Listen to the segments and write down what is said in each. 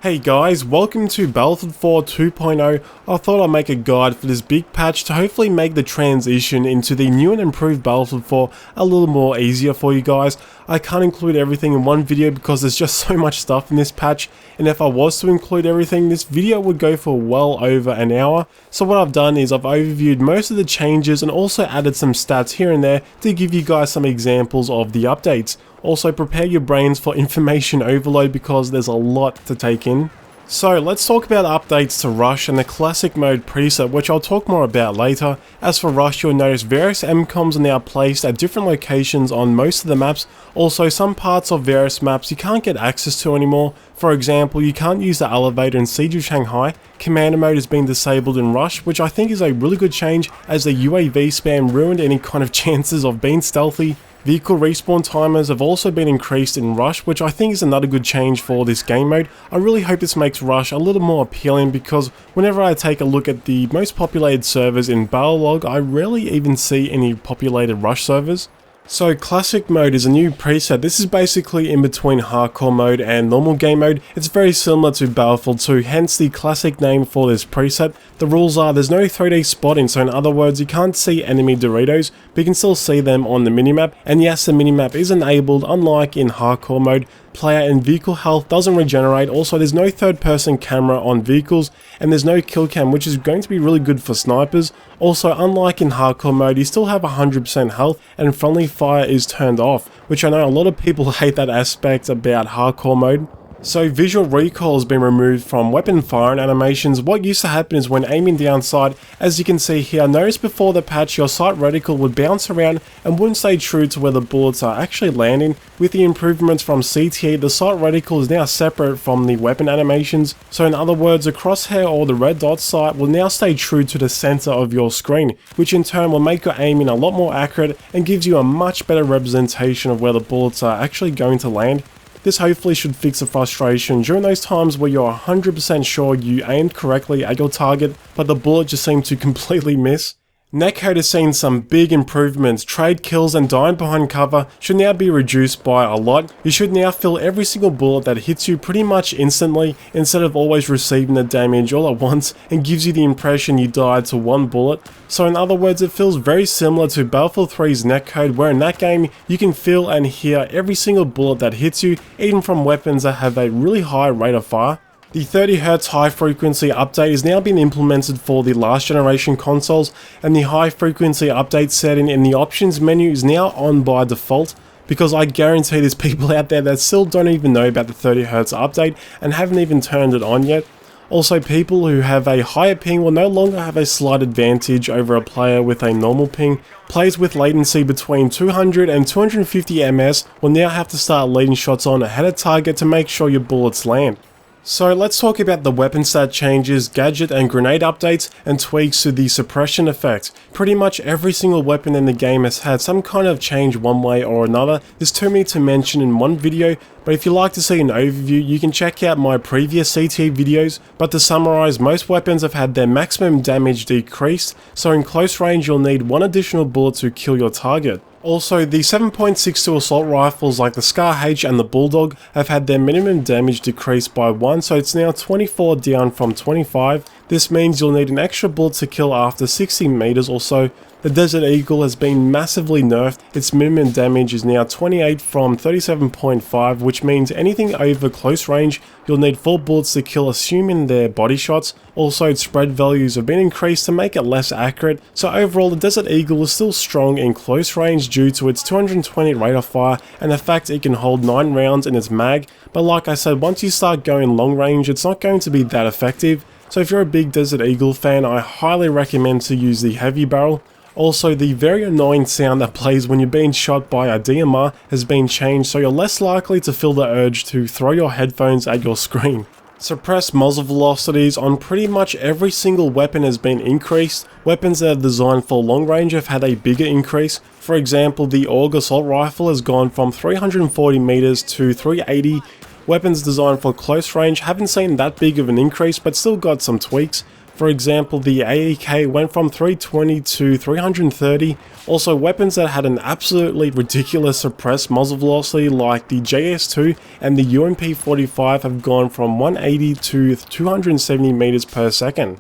Hey guys, welcome to Battlefield 4 2.0. I thought I'd make a guide for this big patch to hopefully make the transition into the new and improved Battlefield 4 a little more easier for you guys. I can't include everything in one video because there's just so much stuff in this patch, and if I was to include everything, this video would go for well over an hour. So what I've done is I've overviewed most of the changes and also added some stats here and there to give you guys some examples of the updates. Also, prepare your brains for information overload because there's a lot to take in. So let's talk about updates to Rush and the classic mode preset, which I'll talk more about later. As for Rush, you'll notice various MCOMs are now placed at different locations on most of the maps. Also, some parts of various maps you can't get access to anymore. For example, you can't use the elevator in Siege of Shanghai. Commander mode has been disabled in Rush, which I think is a really good change as the UAV spam ruined any kind of chances of being stealthy. Vehicle respawn timers have also been increased in Rush, which I think is another good change for this game mode. I really hope this makes Rush a little more appealing because whenever I take a look at the most populated servers in Battlelog, I rarely even see any populated Rush servers. So classic mode is a new preset. This is basically in between hardcore mode and normal game mode. It's very similar to Battlefield 2, hence the classic name for this preset. The rules are there's no 3D spotting, so in other words you can't see enemy Doritos, but you can still see them on the minimap. And yes, the minimap is enabled, unlike in hardcore mode. Player and vehicle health doesn't regenerate. Also, there's no third person camera on vehicles, and there's no kill cam, which is going to be really good for snipers. Also, unlike in hardcore mode, you still have 100% health and friendly fire is turned off, which I know a lot of people hate that aspect about hardcore mode. So visual recoil has been removed from weapon fire and animations. What used to happen is when aiming down sight, as you can see here, notice before the patch your sight reticle would bounce around and wouldn't stay true to where the bullets are actually landing. With the improvements from CTA, the sight reticle is now separate from the weapon animations. So in other words, the crosshair or the red dot sight will now stay true to the center of your screen, which in turn will make your aiming a lot more accurate and gives you a much better representation of where the bullets are actually going to land. This hopefully should fix the frustration during those times where you're 100% sure you aimed correctly at your target, but the bullet just seemed to completely miss. Netcode has seen some big improvements. Trade kills and dying behind cover should now be reduced by a lot. You should now fill every single bullet that hits you pretty much instantly instead of always receiving the damage all at once and gives you the impression you died to one bullet. So in other words, it feels very similar to Battlefield 3's Netcode, where in that game you can feel and hear every single bullet that hits you, even from weapons that have a really high rate of fire. The 30Hz high frequency update is now being implemented for the last generation consoles, and the high frequency update setting in the options menu is now on by default, because I guarantee there's people out there that still don't even know about the 30Hz update and haven't even turned it on yet. Also, people who have a higher ping will no longer have a slight advantage over a player with a normal ping. Players with latency between 200 and 250 ms will now have to start leading shots on ahead of target to make sure your bullets land. So let's talk about the weapon stat changes, gadget and grenade updates, and tweaks to the suppression effect. Pretty much every single weapon in the game has had some kind of change one way or another. There's too many to mention in one video, but if you'd like to see an overview, you can check out my previous CT videos. But to summarize, most weapons have had their maximum damage decreased, so in close range you'll need one additional bullet to kill your target. Also, the 7.62 assault rifles like the Scar H and the Bulldog have had their minimum damage decreased by 1, so it's now 24 down from 25. This means you'll need an extra bullet to kill after 60 meters or so. The Desert Eagle has been massively nerfed. Its minimum damage is now 28 from 37.5, which means anything over close range, you'll need 4 bullets to kill, assuming they're body shots. Also, its spread values have been increased to make it less accurate, so overall the Desert Eagle is still strong in close range due to its 220 rate of fire and the fact it can hold 9 rounds in its mag, but like I said, once you start going long range, it's not going to be that effective. So if you're a big Desert Eagle fan, I highly recommend to use the heavy barrel. Also, the very annoying sound that plays when you're being shot by a DMR has been changed, so you're less likely to feel the urge to throw your headphones at your screen. Suppressed muzzle velocities on pretty much every single weapon has been increased. Weapons that are designed for long range have had a bigger increase. For example, the AUG assault rifle has gone from 340 meters to 380. Weapons designed for close range haven't seen that big of an increase, but still got some tweaks. For example, the AEK went from 320 to 330. Also, weapons that had an absolutely ridiculous suppressed muzzle velocity like the JS2 and the UMP45 have gone from 180 to 270 meters per second.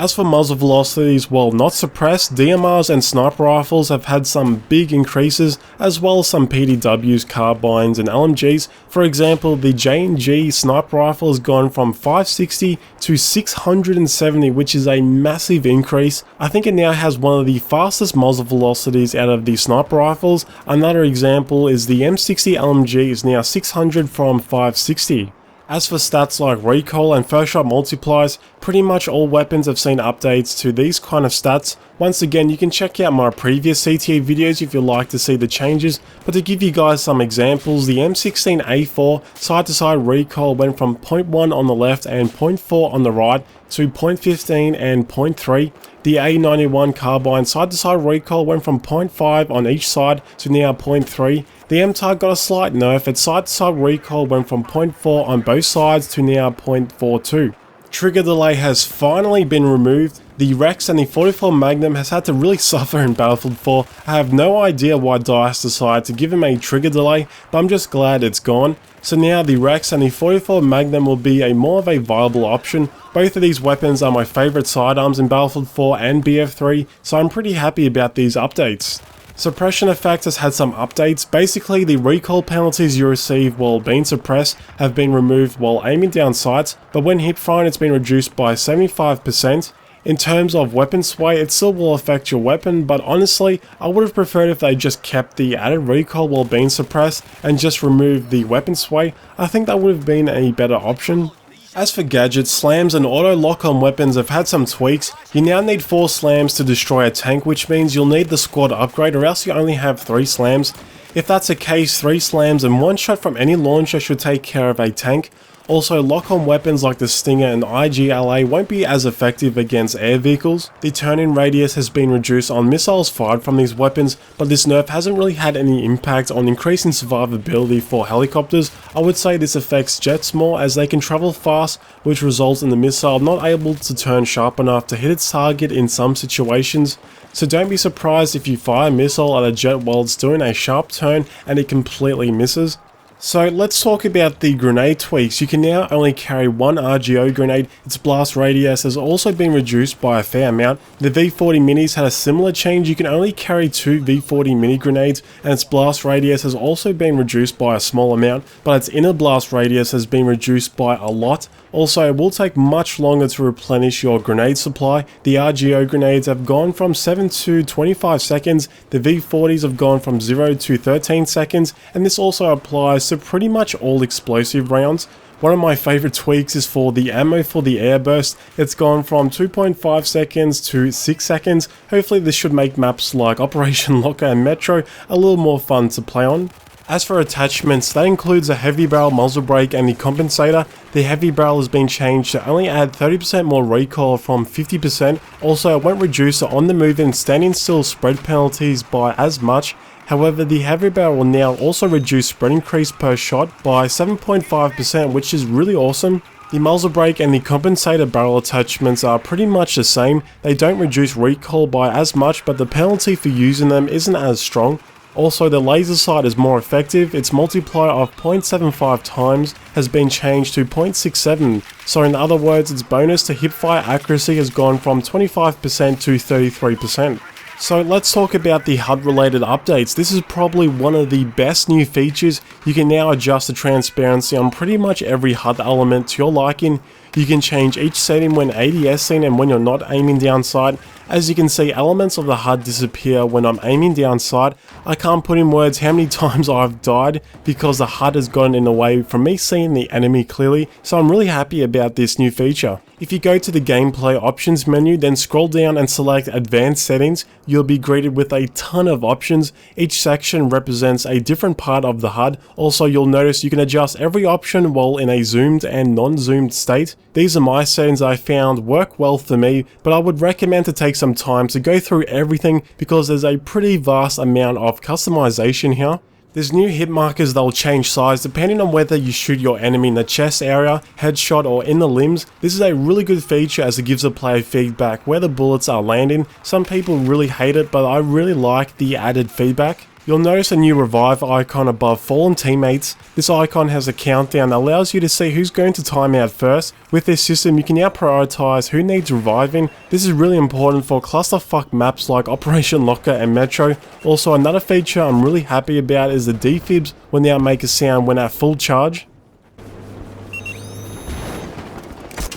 As for muzzle velocities, while not suppressed, DMRs and sniper rifles have had some big increases, as well as some PDWs, carbines and LMGs. For example, the J&G sniper rifle has gone from 560 to 670, which is a massive increase. I think it now has one of the fastest muzzle velocities out of the sniper rifles. Another example is the M60 LMG is now 600 from 560. As for stats like recoil and first shot multipliers, pretty much all weapons have seen updates to these kind of stats. Once again, you can check out my previous CTA videos if you'd like to see the changes, but to give you guys some examples, the M16A4 side to side recoil went from 0.1 on the left and 0.4 on the right to 0.15 and 0.3. The A91 carbine side to side recoil went from 0.5 on each side to now 0.3. The MTAR got a slight nerf, its side to side recoil went from 0.4 on both sides to now 0.42. Trigger delay has finally been removed. The Rex and the 44 Magnum has had to really suffer in Battlefield 4. I have no idea why DICE decided to give him a trigger delay, but I'm just glad it's gone. So now the Rex and the 44 Magnum will be a more of a viable option. Both of these weapons are my favourite sidearms in Battlefield 4 and BF3, so I'm pretty happy about these updates. Suppression effect has had some updates. Basically, the recoil penalties you receive while being suppressed have been removed while aiming down sights, but when hip firing it's been reduced by 75%. In terms of weapon sway, it still will affect your weapon, but honestly, I would have preferred if they just kept the added recoil while being suppressed and just removed the weapon sway. I think that would have been a better option. As for gadgets, slams and auto lock on weapons have had some tweaks. You now need 4 slams to destroy a tank, which means you'll need the squad upgrade or else you only have 3 slams. If that's the case, 3 slams and 1 shot from any launcher should take care of a tank. Also, lock-on weapons like the Stinger and IGLA won't be as effective against air vehicles. The turn-in radius has been reduced on missiles fired from these weapons, but this nerf hasn't really had any impact on increasing survivability for helicopters. I would say this affects jets more as they can travel fast, which results in the missile not able to turn sharp enough to hit its target in some situations. So don't be surprised if you fire a missile at a jet while it's doing a sharp turn and it completely misses. So let's talk about the grenade tweaks. You can now only carry 1 RGO grenade. Its blast radius has also been reduced by a fair amount. The V40 minis had a similar change. You can only carry 2 V40 mini grenades and its blast radius has also been reduced by a small amount, but its inner blast radius has been reduced by a lot. Also, it will take much longer to replenish your grenade supply. The RGO grenades have gone from 7 to 25 seconds, the V40s have gone from 0 to 13 seconds, and this also applies to pretty much all explosive rounds. One of my favourite tweaks is for the ammo for the airburst. It's gone from 2.5 seconds to 6 seconds. Hopefully this should make maps like Operation Locker and Metro a little more fun to play on. As for attachments, that includes a heavy barrel muzzle brake and the compensator. The heavy barrel has been changed to only add 30% more recoil from 50%. Also, it won't reduce the on the move and standing still spread penalties by as much. However, the heavy barrel will now also reduce spread increase per shot by 7.5%, which is really awesome. The muzzle brake and the compensator barrel attachments are pretty much the same. They don't reduce recoil by as much, but the penalty for using them isn't as strong. Also, the laser sight is more effective. Its multiplier of 0.75 times has been changed to 0.67. So in other words, its bonus to hipfire accuracy has gone from 25% to 33%. So let's talk about the HUD related updates. This is probably one of the best new features. You can now adjust the transparency on pretty much every HUD element to your liking. You can change each setting when ADSing and when you're not aiming down sight. As you can see, elements of the HUD disappear when I'm aiming down sight. I can't put in words how many times I've died because the HUD has gotten in the way from me seeing the enemy clearly, so I'm really happy about this new feature. If you go to the gameplay options menu, then scroll down and select advanced settings, you'll be greeted with a ton of options. Each section represents a different part of the HUD. Also, you'll notice you can adjust every option while in a zoomed and non-zoomed state. These are my settings I found work well for me, but I would recommend to take some time to go through everything because there's a pretty vast amount of customization here. There's new hit markers that will change size depending on whether you shoot your enemy in the chest area, headshot, or in the limbs. This is a really good feature as it gives the player feedback where the bullets are landing. Some people really hate it, but I really like the added feedback. You'll notice a new revive icon above fallen teammates. This icon has a countdown that allows you to see who's going to time out first. With this system you can now prioritize who needs reviving. This is really important for clusterfuck maps like Operation Locker and Metro. Also, another feature I'm really happy about is the defibs will now make a sound when at full charge.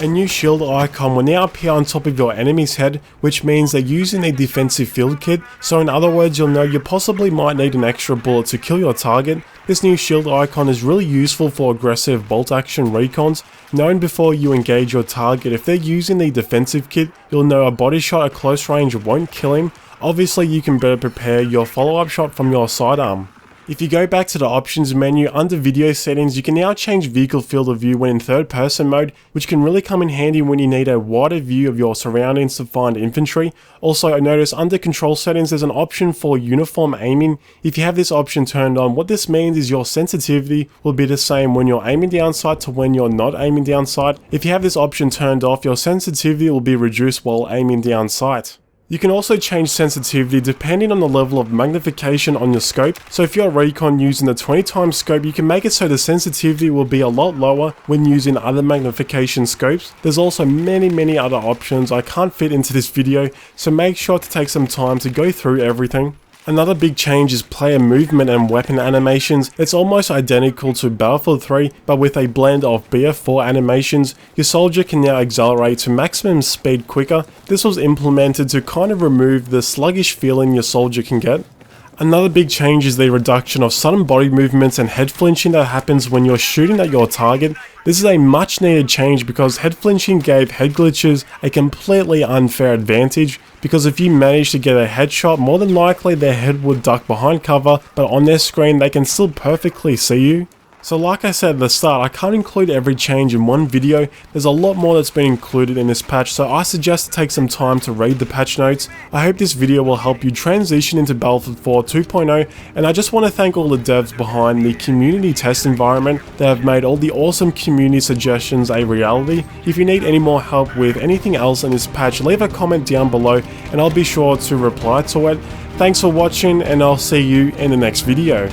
A new shield icon will now appear on top of your enemy's head, which means they're using a defensive field kit, so in other words you'll know you possibly might need an extra bullet to kill your target. This new shield icon is really useful for aggressive bolt action recons. Knowing before you engage your target if they're using the defensive kit, you'll know a body shot at close range won't kill him. Obviously you can better prepare your follow-up shot from your sidearm. If you go back to the options menu under video settings, you can now change vehicle field of view when in third person mode, which can really come in handy when you need a wider view of your surroundings to find infantry. Also, I notice under control settings there's an option for uniform aiming. If you have this option turned on, what this means is your sensitivity will be the same when you're aiming down sight to when you're not aiming down sight. If you have this option turned off, your sensitivity will be reduced while aiming down sight. You can also change sensitivity depending on the level of magnification on your scope. So if you're recon using the 20x scope, you can make it so the sensitivity will be a lot lower when using other magnification scopes. There's also many other options I can't fit into this video, so make sure to take some time to go through everything. Another big change is player movement and weapon animations. It's almost identical to Battlefield 3, but with a blend of BF4 animations. Your soldier can now accelerate to maximum speed quicker. This was implemented to kind of remove the sluggish feeling your soldier can get. Another big change is the reduction of sudden body movements and head flinching that happens when you're shooting at your target. This is a much needed change because head flinching gave head glitches a completely unfair advantage, because if you manage to get a headshot, more than likely their head would duck behind cover, but on their screen they can still perfectly see you. So like I said at the start, I can't include every change in one video. There's a lot more that's been included in this patch, so I suggest to take some time to read the patch notes. I hope this video will help you transition into Battlefield 4 2.0, and I just want to thank all the devs behind the community test environment that have made all the awesome community suggestions a reality. If you need any more help with anything else in this patch, leave a comment down below and I'll be sure to reply to it. Thanks for watching, and I'll see you in the next video.